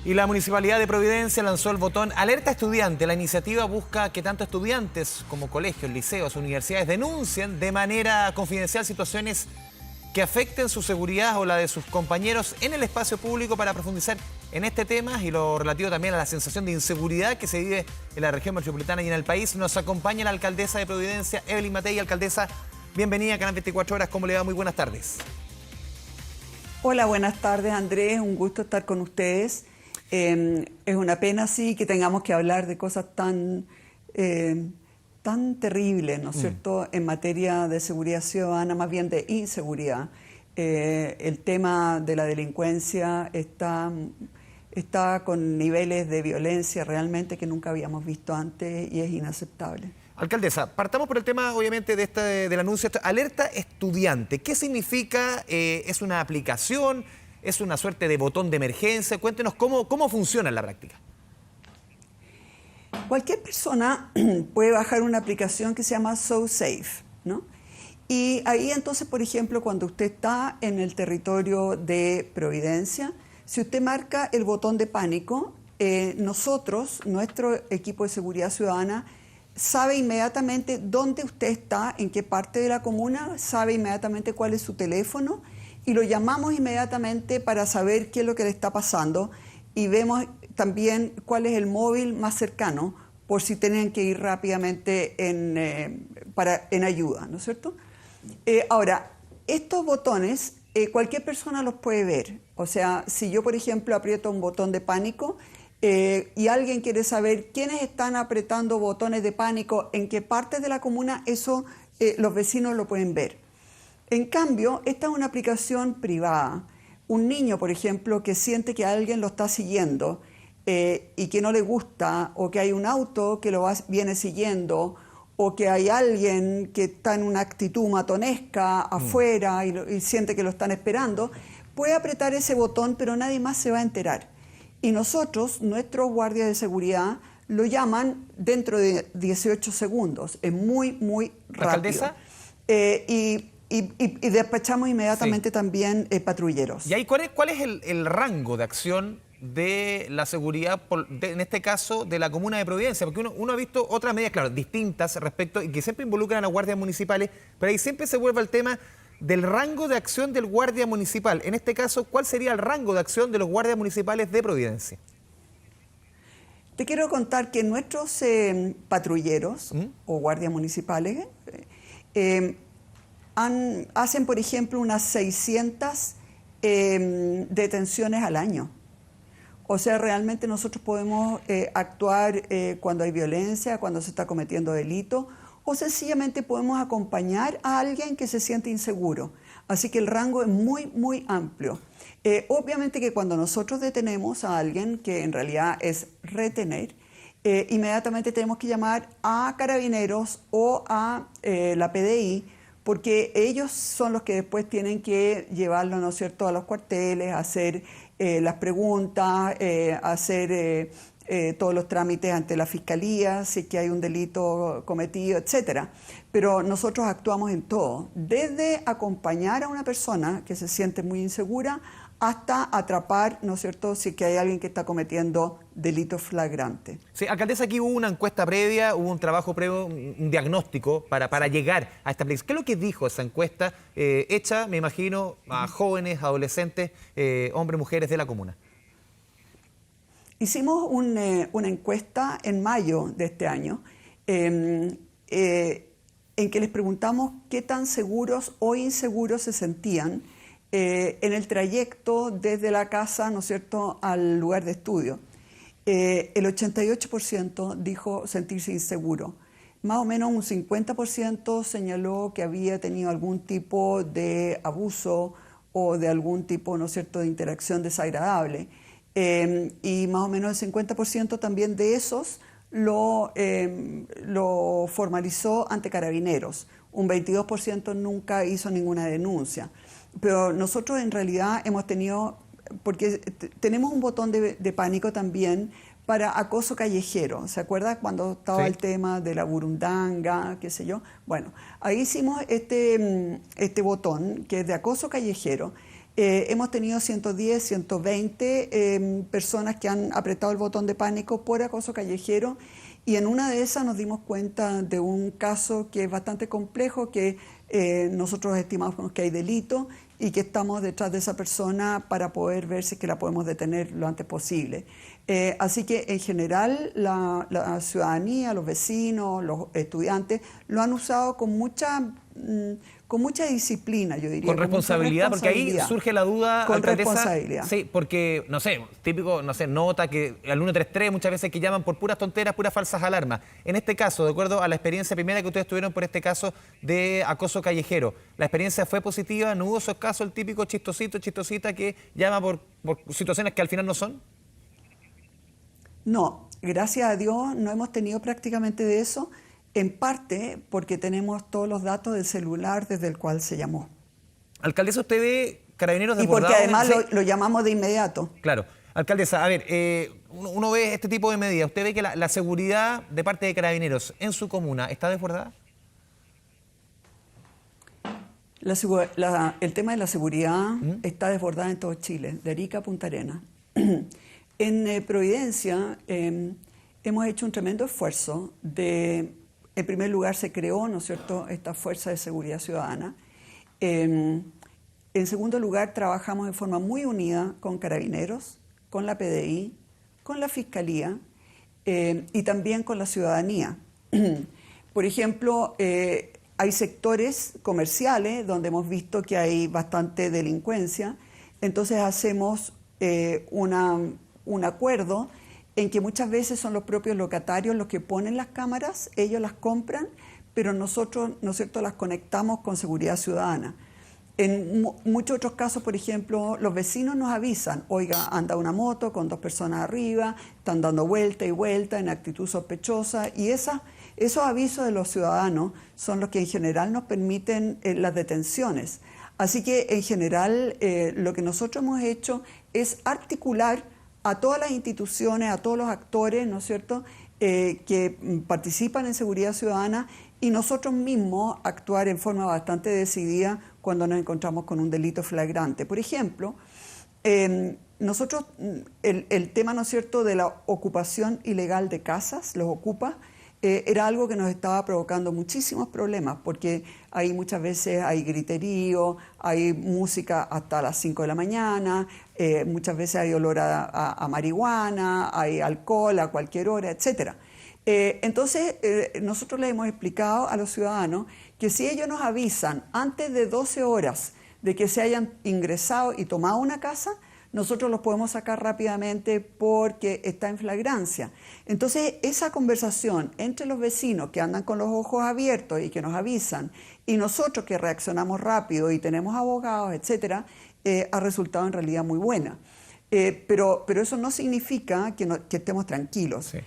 Y la Municipalidad de Providencia lanzó el botón Alerta Estudiante. La iniciativa busca que tanto estudiantes como colegios, liceos, universidades denuncien de manera confidencial situaciones que afecten su seguridad o la de sus compañeros en el espacio público. Para profundizar en este tema y lo relativo también a la sensación de inseguridad que se vive en la región metropolitana y en el país, nos acompaña la alcaldesa de Providencia, Evelyn Matei. Alcaldesa, bienvenida a Canal 24 Horas. ¿Cómo le va? Muy buenas tardes. Hola, buenas tardes, Andrés. Un gusto estar con ustedes. Es una pena, sí, que tengamos que hablar de cosas tan terribles, ¿no es cierto?, en materia de seguridad ciudadana, más bien de inseguridad. El tema de la delincuencia está con niveles de violencia realmente que nunca habíamos visto antes y es inaceptable. Alcaldesa, partamos por el tema, obviamente, del anuncio. Alerta Estudiante, ¿qué significa? ¿Es una aplicación? ¿Es una suerte de botón de emergencia? Cuéntenos cómo funciona en la práctica. Cualquier persona puede bajar una aplicación que se llama SoSafe, ¿no? Y ahí entonces, por ejemplo, cuando usted está en el territorio de Providencia, si usted marca el botón de pánico, nuestro equipo de seguridad ciudadana, sabe inmediatamente dónde usted está, en qué parte de la comuna, sabe inmediatamente cuál es su teléfono y lo llamamos inmediatamente para saber qué es lo que le está pasando y vemos también cuál es el móvil más cercano por si tienen que ir rápidamente en ayuda, ¿no es cierto? Ahora, estos botones cualquier persona los puede ver. O sea, si yo, por ejemplo, aprieto un botón de pánico y alguien quiere saber quiénes están apretando botones de pánico, en qué partes de la comuna, eso los vecinos lo pueden ver. En cambio, esta es una aplicación privada. Un niño, por ejemplo, que siente que alguien lo está siguiendo y que no le gusta, o que hay un auto que viene siguiendo, o que hay alguien que está en una actitud matonesca afuera y siente que lo están esperando, puede apretar ese botón, pero nadie más se va a enterar. Y nosotros, nuestros guardias de seguridad, lo llaman dentro de 18 segundos. Es muy, muy rápido. ¿Alcaldesa? Y despachamos inmediatamente también patrulleros. ¿Y ahí cuál es el rango de acción de la seguridad, en este caso, de la comuna de Providencia? Porque uno ha visto otras medidas, claro, distintas respecto, y que siempre involucran a las guardias municipales, pero ahí siempre se vuelve al tema del rango de acción del guardia municipal. En este caso, ¿cuál sería el rango de acción de los guardias municipales de Providencia? Te quiero contar que nuestros patrulleros o guardias municipales hacen, por ejemplo, unas 600 detenciones al año. O sea, realmente nosotros podemos actuar cuando hay violencia, cuando se está cometiendo delito, o sencillamente podemos acompañar a alguien que se siente inseguro. Así que el rango es muy, muy amplio. Obviamente que cuando nosotros detenemos a alguien, que en realidad es retener, inmediatamente tenemos que llamar a Carabineros o a la PDI, porque ellos son los que después tienen que llevarlo, ¿no es cierto?, a los cuarteles, hacer las preguntas, hacer todos los trámites ante la fiscalía, si es que hay un delito cometido, etcétera. Pero nosotros actuamos en todo, desde acompañar a una persona que se siente muy insegura hasta atrapar, ¿no es cierto?, si es que hay alguien que está cometiendo delitos flagrantes. Sí, alcaldesa, aquí hubo una encuesta previa, hubo un trabajo previo, un diagnóstico para llegar a esta aplicación. ¿Qué es lo que dijo esa encuesta hecha, me imagino, a jóvenes, adolescentes, hombres, mujeres de la comuna? Hicimos una encuesta en mayo de este año en que les preguntamos qué tan seguros o inseguros se sentían en el trayecto desde la casa, ¿no es cierto?, al lugar de estudio. El 88% dijo sentirse inseguro. Más o menos un 50% señaló que había tenido algún tipo de abuso o de algún tipo, ¿no es cierto?, de interacción desagradable. Y más o menos el 50% también de esos lo formalizó ante Carabineros. Un 22% nunca hizo ninguna denuncia. Pero nosotros en realidad hemos tenido, porque tenemos un botón de pánico también para acoso callejero. ¿Se acuerda cuando estaba el tema de la burundanga, qué sé yo? Bueno, ahí hicimos este botón que es de acoso callejero, Hemos tenido 110, 120 personas que han apretado el botón de pánico por acoso callejero, y en una de esas nos dimos cuenta de un caso que es bastante complejo, que nosotros estimamos que hay delito y que estamos detrás de esa persona para poder ver si es que la podemos detener lo antes posible. Así que en general la ciudadanía, los vecinos, los estudiantes lo han usado con mucha disciplina, yo diría. Con responsabilidad, porque ahí surge la duda, con alcaldesa. responsabilidad. Sí, porque, no sé, típico, no sé, nota que al 133 muchas veces que llaman por puras tonteras, puras falsas alarmas. En este caso, de acuerdo a la experiencia primera que ustedes tuvieron por este caso de acoso callejero, ¿la experiencia fue positiva? ¿No hubo esos casos, el típico chistosito, chistosita que llama por situaciones que al final no son? No, gracias a Dios no hemos tenido prácticamente de eso, en parte porque tenemos todos los datos del celular desde el cual se llamó. Alcaldesa, ¿usted ve carabineros Y porque desbordados? además lo llamamos de inmediato. Claro. Alcaldesa, a ver, uno ve este tipo de medidas. ¿Usted ve que la seguridad de parte de carabineros en su comuna está desbordada? El tema de la seguridad está desbordada en todo Chile, de Arica a Punta Arenas. En Providencia hemos hecho un tremendo esfuerzo en primer lugar se creó, ¿no es cierto?, esta Fuerza de Seguridad Ciudadana. En segundo lugar, trabajamos de forma muy unida con Carabineros, con la PDI, con la Fiscalía y también con la ciudadanía. Por ejemplo, hay sectores comerciales donde hemos visto que hay bastante delincuencia, entonces hacemos un acuerdo en que muchas veces son los propios locatarios los que ponen las cámaras, ellos las compran, pero nosotros, ¿no es cierto?, las conectamos con seguridad ciudadana. En muchos otros casos, por ejemplo, los vecinos nos avisan, oiga, anda una moto con 2 personas arriba, están dando vuelta y vuelta en actitud sospechosa, y esos avisos de los ciudadanos son los que en general nos permiten las detenciones. Así que en general lo que nosotros hemos hecho es articular a todas las instituciones, a todos los actores, ¿no es cierto?, que participan en seguridad ciudadana, y nosotros mismos actuar en forma bastante decidida cuando nos encontramos con un delito flagrante. Por ejemplo, nosotros, el tema, ¿no es cierto?, de la ocupación ilegal de casas, los ocupas, era algo que nos estaba provocando muchísimos problemas, porque ahí muchas veces hay griterío, hay música hasta las 5 de la mañana, muchas veces hay olor a marihuana, hay alcohol a cualquier hora, etc. Entonces, nosotros les hemos explicado a los ciudadanos que si ellos nos avisan antes de 12 horas de que se hayan ingresado y tomado una casa, nosotros los podemos sacar rápidamente porque está en flagrancia. Entonces, esa conversación entre los vecinos que andan con los ojos abiertos y que nos avisan, y nosotros que reaccionamos rápido y tenemos abogados, etcétera, ha resultado en realidad muy buena. Pero eso no significa que estemos tranquilos. Sí.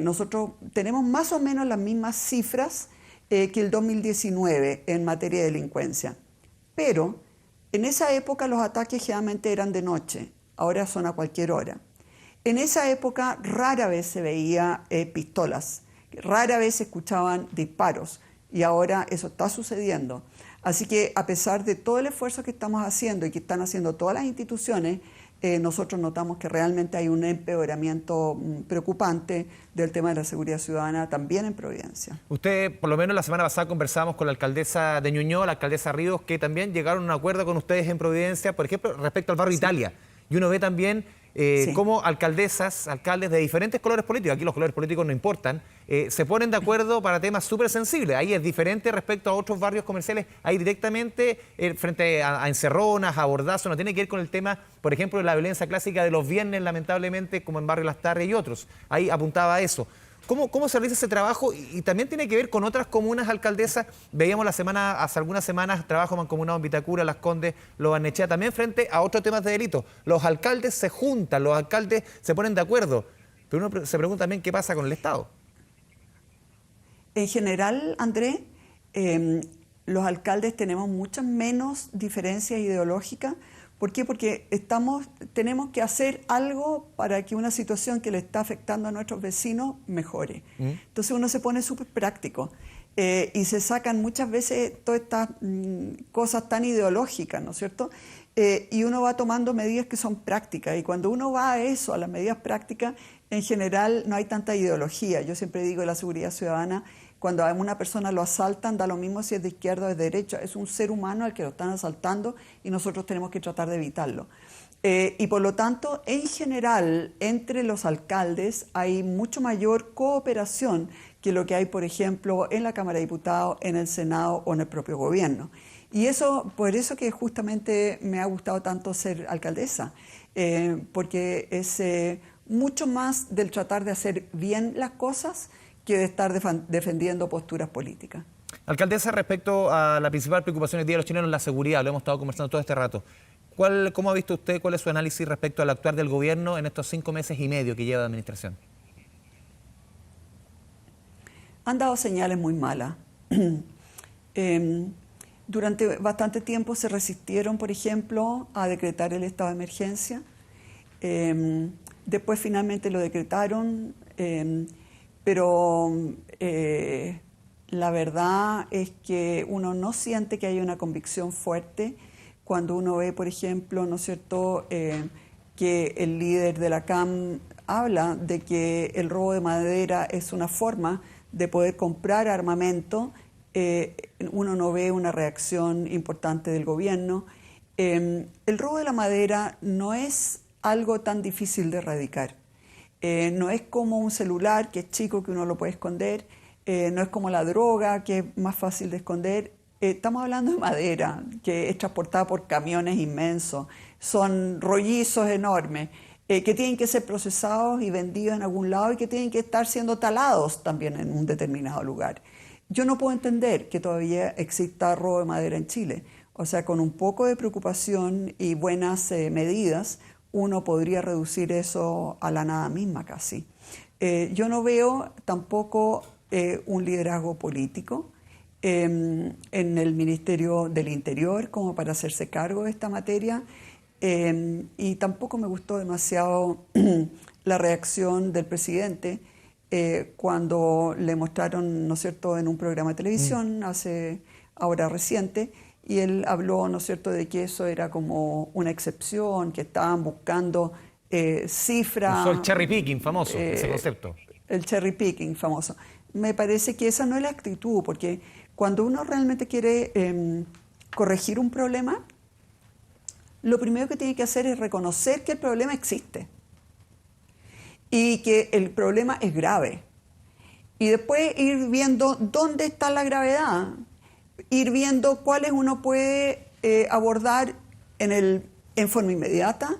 Nosotros tenemos más o menos las mismas cifras que el 2019 en materia de delincuencia. Pero en esa época los ataques generalmente eran de noche, ahora son a cualquier hora. En esa época rara vez se veía pistolas, rara vez se escuchaban disparos, y ahora eso está sucediendo. Así que a pesar de todo el esfuerzo que estamos haciendo y que están haciendo todas las instituciones, nosotros notamos que realmente hay un empeoramiento preocupante del tema de la seguridad ciudadana también en Providencia. Usted, por lo menos la semana pasada conversábamos con la alcaldesa de Ñuñoa, la alcaldesa Ríos, que también llegaron a un acuerdo con ustedes en Providencia, por ejemplo, respecto al barrio Italia. Y uno ve también cómo alcaldes de diferentes colores políticos, aquí los colores políticos no importan, se ponen de acuerdo para temas súper sensibles. Ahí es diferente respecto a otros barrios comerciales. Ahí directamente, frente a encerronas, a bordazos, no tiene que ver con el tema, por ejemplo, de la violencia clásica de los viernes, lamentablemente, como en Barrio Las Tardes y otros. Ahí apuntaba a eso. ¿Cómo se realiza ese trabajo? Y también tiene que ver con otras comunas, alcaldesas. Veíamos hace algunas semanas, trabajo mancomunado en Vitacura, Las Condes, Lo Barnechea, también frente a otros temas de delito. Los alcaldes se juntan, los alcaldes se ponen de acuerdo. Pero uno se pregunta también qué pasa con el Estado. En general, Andrés, los alcaldes tenemos muchas menos diferencias ideológicas. ¿Por qué? Porque tenemos que hacer algo para que una situación que le está afectando a nuestros vecinos mejore. Entonces uno se pone súper práctico y se sacan muchas veces todas estas cosas tan ideológicas, ¿no es cierto? y uno va tomando medidas que son prácticas. Y cuando uno va a eso, a las medidas prácticas, en general no hay tanta ideología. Yo siempre digo la seguridad ciudadana, cuando a una persona lo asaltan, da lo mismo si es de izquierda o de derecha. Es un ser humano al que lo están asaltando y nosotros tenemos que tratar de evitarlo. Y por lo tanto, en general, entre los alcaldes hay mucho mayor cooperación que lo que hay, por ejemplo, en la Cámara de Diputados, en el Senado o en el propio gobierno. Y eso, por eso que justamente me ha gustado tanto ser alcaldesa, porque es mucho más del tratar de hacer bien las cosas que de estar defendiendo posturas políticas. Alcaldesa, respecto a la principal preocupación hoy día de los chilenos, la seguridad, lo hemos estado conversando todo este rato. ¿Cómo ha visto usted, cuál es su análisis respecto al actuar del gobierno en estos 5 meses y medio que lleva de administración? Han dado señales muy malas. Durante bastante tiempo se resistieron, por ejemplo, a decretar el estado de emergencia. Después finalmente lo decretaron, pero la verdad es que uno no siente que haya una convicción fuerte cuando uno ve, por ejemplo, ¿no es cierto?, que el líder de la CAM habla de que el robo de madera es una forma de poder comprar armamento. Uno no ve una reacción importante del gobierno. El robo de la madera no es algo tan difícil de erradicar. No es como un celular que es chico, que uno lo puede esconder. No es como la droga, que es más fácil de esconder. Estamos hablando de madera, que es transportada por camiones inmensos. Son rollizos enormes, que tienen que ser procesados y vendidos en algún lado y que tienen que estar siendo talados también en un determinado lugar. Yo no puedo entender que todavía exista robo de madera en Chile. O sea, con un poco de preocupación y buenas medidas, uno podría reducir eso a la nada misma casi. Yo no veo tampoco un liderazgo político en el Ministerio del Interior como para hacerse cargo de esta materia, y tampoco me gustó demasiado la reacción del presidente cuando le mostraron, ¿no es cierto?, en un programa de televisión ahora reciente, y él habló, ¿no es cierto?, de que eso era como una excepción, que estaban buscando cifras. Usó el cherry picking famoso, ese concepto. El cherry picking famoso. Me parece que esa no es la actitud, porque cuando uno realmente quiere corregir un problema, lo primero que tiene que hacer es reconocer que el problema existe y que el problema es grave. Y después ir viendo dónde está la gravedad, ir viendo cuáles uno puede abordar en forma inmediata,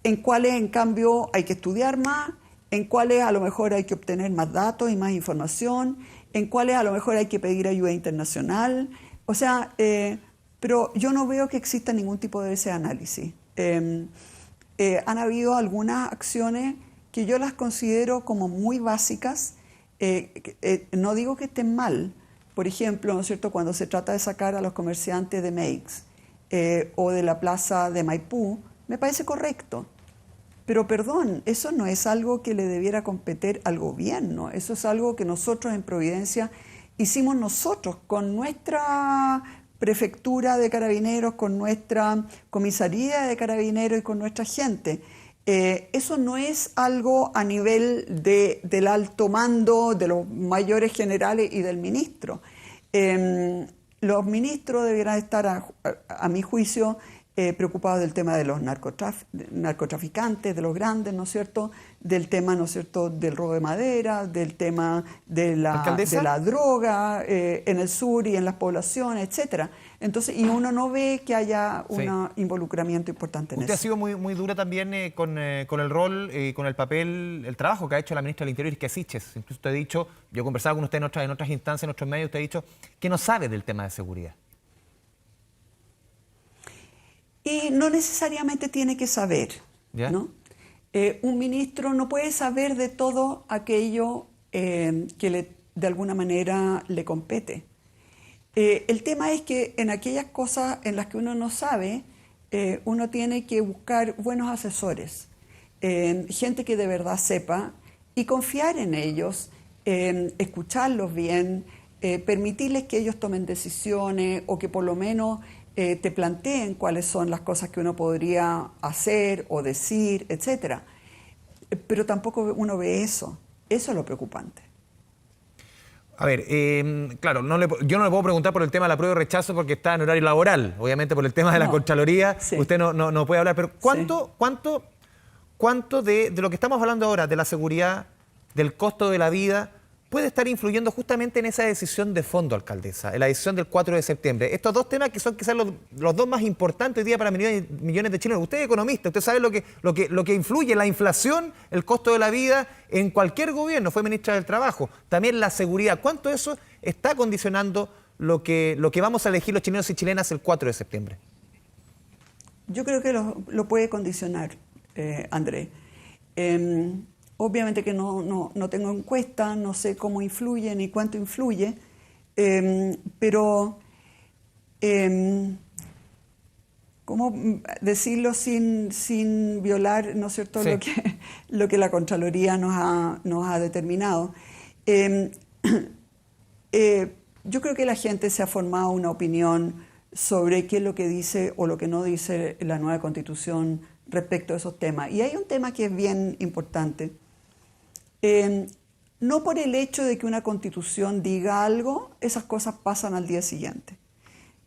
en cuáles en cambio hay que estudiar más, en cuáles a lo mejor hay que obtener más datos y más información, en cuáles a lo mejor hay que pedir ayuda internacional. O sea, pero yo no veo que exista ningún tipo de ese análisis. Han habido algunas acciones que yo las considero como muy básicas. No digo que estén mal. Por ejemplo, ¿no es cierto?, cuando se trata de sacar a los comerciantes de Meix o de la plaza de Maipú, me parece correcto. Pero perdón, eso no es algo que le debiera competir al gobierno. Eso es algo que nosotros en Providencia hicimos nosotros con nuestra prefectura de carabineros, con nuestra comisaría de carabineros y con nuestra gente. Eso no es algo a nivel del alto mando, de los mayores generales y del ministro. Los ministros debieran estar, a mi juicio, preocupados del tema de los narcotraficantes, de los grandes, ¿no es cierto?, del tema, ¿no es cierto?, del robo de madera, del tema de la droga en el sur y en las poblaciones, etcétera. Entonces, y uno no ve que haya un involucramiento importante en eso. Usted ha sido muy dura también con el rol y con el papel, el trabajo que ha hecho la ministra del Interior, Isquia Siches. Incluso usted ha dicho, yo he conversado con usted en otras instancias, en otros medios, usted ha dicho que no sabe del tema de seguridad. Y no necesariamente tiene que saber, ¿no? Un ministro no puede saber de todo aquello que de alguna manera le compete. El tema es que en aquellas cosas en las que uno no sabe, uno tiene que buscar buenos asesores, gente que de verdad sepa y confiar en ellos, escucharlos bien, permitirles que ellos tomen decisiones o que por lo menos te planteen cuáles son las cosas que uno podría hacer o decir, etcétera. Pero tampoco uno ve eso. Eso es lo preocupante. A ver, claro, yo no le puedo preguntar por el tema de la prueba de rechazo porque está en horario laboral. Obviamente por el tema de la Contraloría, sí. Usted no puede hablar. Pero ¿cuánto de lo que estamos hablando ahora, de la seguridad, del costo de la vida, puede estar influyendo justamente en esa decisión de fondo, alcaldesa, en la decisión del 4 de septiembre? Estos dos temas que son quizás los dos más importantes hoy día para millones de chilenos. Usted es economista, usted sabe lo que influye, la inflación, el costo de la vida en cualquier gobierno. Fue ministra del Trabajo. También la seguridad. ¿Cuánto eso está condicionando lo que vamos a elegir los chilenos y chilenas el 4 de septiembre? Yo creo que lo puede condicionar, Andrés. Obviamente que no tengo encuesta, no sé cómo influye ni cuánto influye, pero ¿cómo decirlo sin violar, ¿no es cierto?, sí, lo que la Contraloría nos ha determinado? Yo creo que la gente se ha formado una opinión sobre qué es lo que dice o lo que no dice la nueva Constitución respecto a esos temas. Y hay un tema que es bien importante. No por el hecho de que una Constitución diga algo, esas cosas pasan al día siguiente.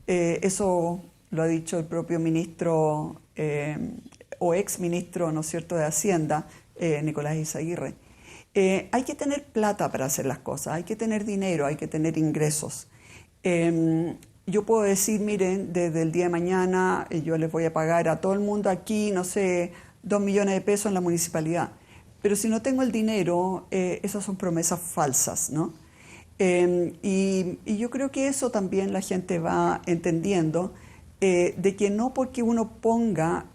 Eso lo ha dicho el propio ministro o exministro, ¿no es cierto?, de Hacienda, Nicolás Izaguirre. Hay que tener plata para hacer las cosas, hay que tener dinero, hay que tener ingresos. Yo puedo decir, miren, desde el día de mañana yo les voy a pagar a todo el mundo aquí, no sé, 2 millones de pesos en la municipalidad. Pero si no tengo el dinero, esas son promesas falsas, ¿no? Y yo creo que eso también la gente va entendiendo, de que no porque uno ponga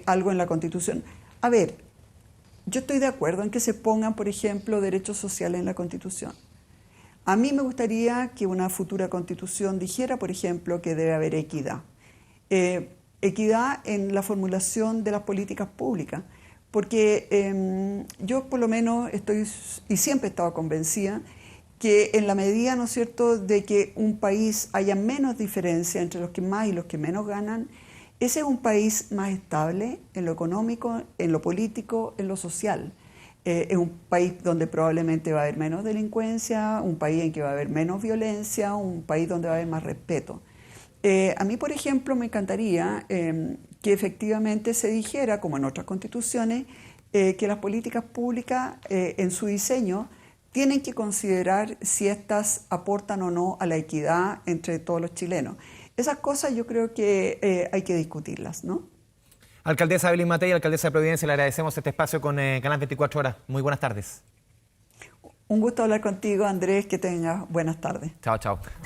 algo en la Constitución. A ver, yo estoy de acuerdo en que se pongan, por ejemplo, derechos sociales en la Constitución. A mí me gustaría que una futura Constitución dijera, por ejemplo, que debe haber equidad. Equidad en la formulación de las políticas públicas. Porque yo por lo menos estoy, y siempre he estado convencida, que en la medida, ¿no es cierto?, de que un país haya menos diferencia entre los que más y los que menos ganan, ese es un país más estable en lo económico, en lo político, en lo social. Es un país donde probablemente va a haber menos delincuencia, un país en que va a haber menos violencia, un país donde va a haber más respeto. A mí, por ejemplo, me encantaría que efectivamente se dijera, como en otras constituciones, que las políticas públicas en su diseño tienen que considerar si éstas aportan o no a la equidad entre todos los chilenos. Esas cosas yo creo que hay que discutirlas, ¿no? Alcaldesa Evelyn Matei, alcaldesa de Providencia, le agradecemos este espacio con Canal 24 Horas. Muy buenas tardes. Un gusto hablar contigo, Andrés, que tengas buenas tardes. Chao, chao.